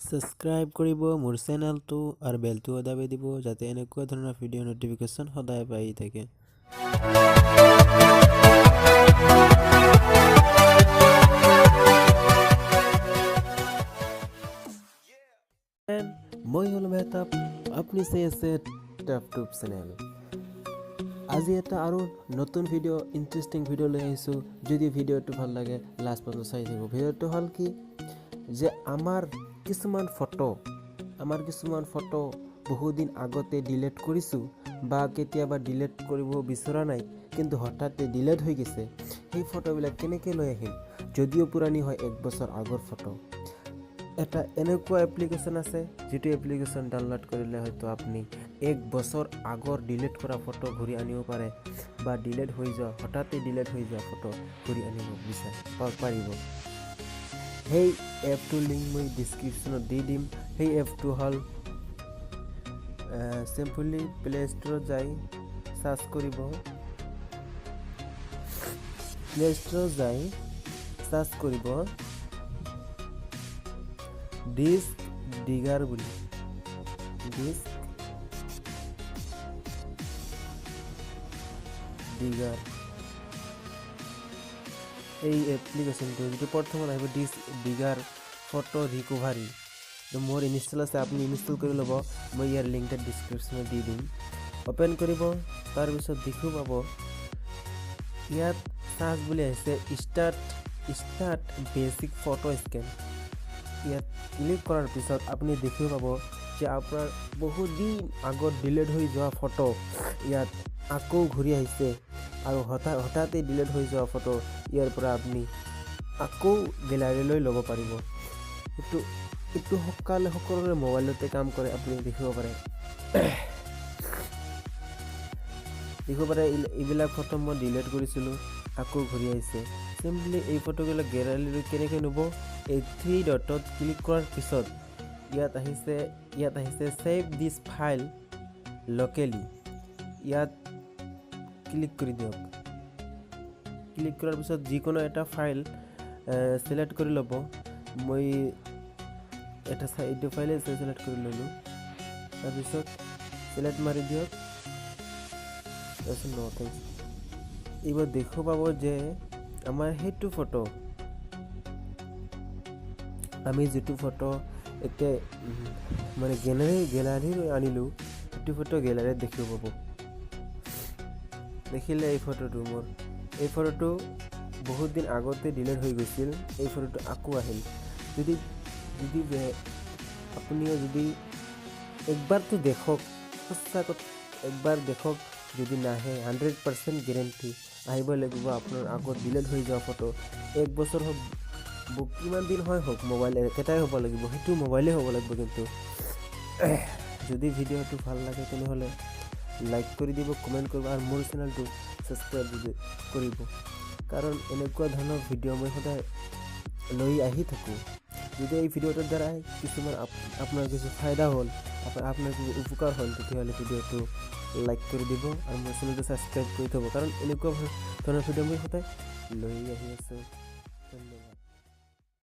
Subscribe কৰিব মোৰ চেনেলটো আৰু বেলটো দাবি দিব যাতে এনেকুৱা ধৰণৰ ভিডিঅ নোটিফিকেশ্যন সদায় পাই থাকে। মই হলো মেহতাব, আপনি চাই আছে ট্যাপ টুপ চ্যানেল। আজি এটা আৰু নতুন ভিডিঅ ইন্টাৰেষ্টিং ভিডিঅ লৈ আহিছোঁ। যদি ভিডিঅ'টো ভাল লাগে লাষ্ট পৰ্যন্ত চাই থাকিব। ভিডিঅ'টো হ'ল কি যে আমাৰ কিছুমান ফটো বহুদিন আগতে ডিলিট কৰিছোঁ বা কেতিয়াবা ডিলিট কৰিব বিচৰা নাই কিন্তু হঠাতে ডিলিট হৈ গৈছে। সেই ফটোবিলাক কেনেকৈ লৈ আহিম? যদিও পুৰণি হয় 1 বছৰ আগৰ ফটো। এটা এনেকুৱা এপ্লিকেশ্যন আছে যিটো এপ্লিকেশ্যন ডাউনলোড কৰিলে হয়তো আপুনি 1 বছৰ আগৰ ডিলিট কৰা ফটো ঘূৰি আনিব পাৰে বা ডিলিট হৈ যোৱা হঠাতে ডিলিট হৈ যোৱা ফটো ঘূৰি আনিব পাৰিব। সেই এপটোৰ লিংক মই ডিছক্ৰিপশ্যনত দি দিম। সেই এপটো হ'ল চিম্পলি প্লে ষ্টৰত যাই চাৰ্চ কৰিব। প্লে ষ্টৰত যাই চাৰ্চ কৰিব ডিস্ক ডিগাৰ বুলি। ডিস্ক ডিগাৰ এই এপ্লিকেশ্যনটো যিটো প্ৰথমত আহিব ডিস্ক ডিগাৰ ফটো ৰিকভাৰী। মোৰ ইনষ্টল আছে, আপুনি ইনষ্টল কৰি ল'ব। মই ইয়াৰ লিংকটা ডিছক্ৰিপশ্যনত দি দিম। অ'পেন কৰিব, তাৰপিছত দেখিব পাব ইয়াত চাৰ্চ বুলি আহিছে ষ্টাৰ্ট বেচিক ফটো স্কেন। ইয়াত ক্লিক কৰাৰ পিছত আপুনি দেখিব পাব যে আপোনাৰ বহুত দিন আগত ডিলিট হৈ যোৱা ফটো ইয়াত আকৌ ঘূৰি আহিছে আৰু হঠাতে ডিলিট হৈ যোৱা ফটো ইয়াৰ পৰা আপুনি আকৌ গেলাৰীলৈ ল'ব পাৰিব। এইটো সকলোৰে মোবাইলতে কাম কৰে। আপুনি দেখিব পাৰে এইবিলাক ফটো মই ডিলিট কৰিছিলোঁ আকৌ ঘূৰি আহিছে। চিম্পলি এই ফটোবিলাক গেলাৰীলৈ কেনেকৈ নিব? এই 3 ডটত ক্লিক কৰাৰ পিছত ইয়াত আহিছে ছেভ দিছ ফাইল লোকেলি। ইয়াত ক্লিক কৰি দিয়ক। ক্লিক কৰাৰ পিছত যিকোনো এটা ফাইল চিলেক্ট কৰি ল'ব। মই এইটো ফাইলে চিলেক্ট কৰি ল'লোঁ। তাৰপিছত চিলেক্ট মাৰি দিয়ক। তাৰপিছত এইবাৰ দেখিব পাব যে আমাৰ সেইটো ফটো, আমি যিটো ফটো এতিয়া মানে গেলাৰীলৈ আনিলোঁ সেইটো ফটো গেলাৰীত দেখিব পাব। দেখিলে এই ফটোটো বহুত দিন আগতে ডিলিট হৈ গৈছিল। এই ফটোটো আকৌ আহিল। যদি আপুনিও যদি একবাৰটো দেখক, সঁচাকৈ একবাৰ দেখক। যদি নাহে 100% গেৰেণ্টি আহিব লাগিব আপোনাৰ আগত ডিলিট হৈ যোৱা ফটো। 1 বছৰ হওক কিমান দিন হওক মোবাইল একেটাই হ'ব লাগিব, সেইটো মোবাইলেই হ'ব লাগিব। কিন্তু যদি ভিডিঅ'টো ভাল লাগে তেনেহ'লে লাইক কৰি দিব, কমেণ্ট কৰিব আৰু মোৰ চেনেলটো ছাবস্ক্ৰাইব কৰিব। কাৰণ এনেকুৱা ধৰণৰ ভিডিঅ' মই সদায় লৈ আহি থাকোঁ। যদি এই ভিডিঅ'টোৰ দ্বাৰা কিছুমান আপোনাৰ কিছু ফাইদা হ'ল, আপোনাৰ কিছু উপকাৰ হ'ল, তেতিয়াহ'লে ভিডিঅ'টো লাইক কৰি দিব আৰু মোৰ চেনেলটো ছাবস্ক্ৰাইব কৰি থ'ব। কাৰণ এনেকুৱা ধৰণৰ ভিডিঅ' মই সদায় লৈ আহি আছোঁ।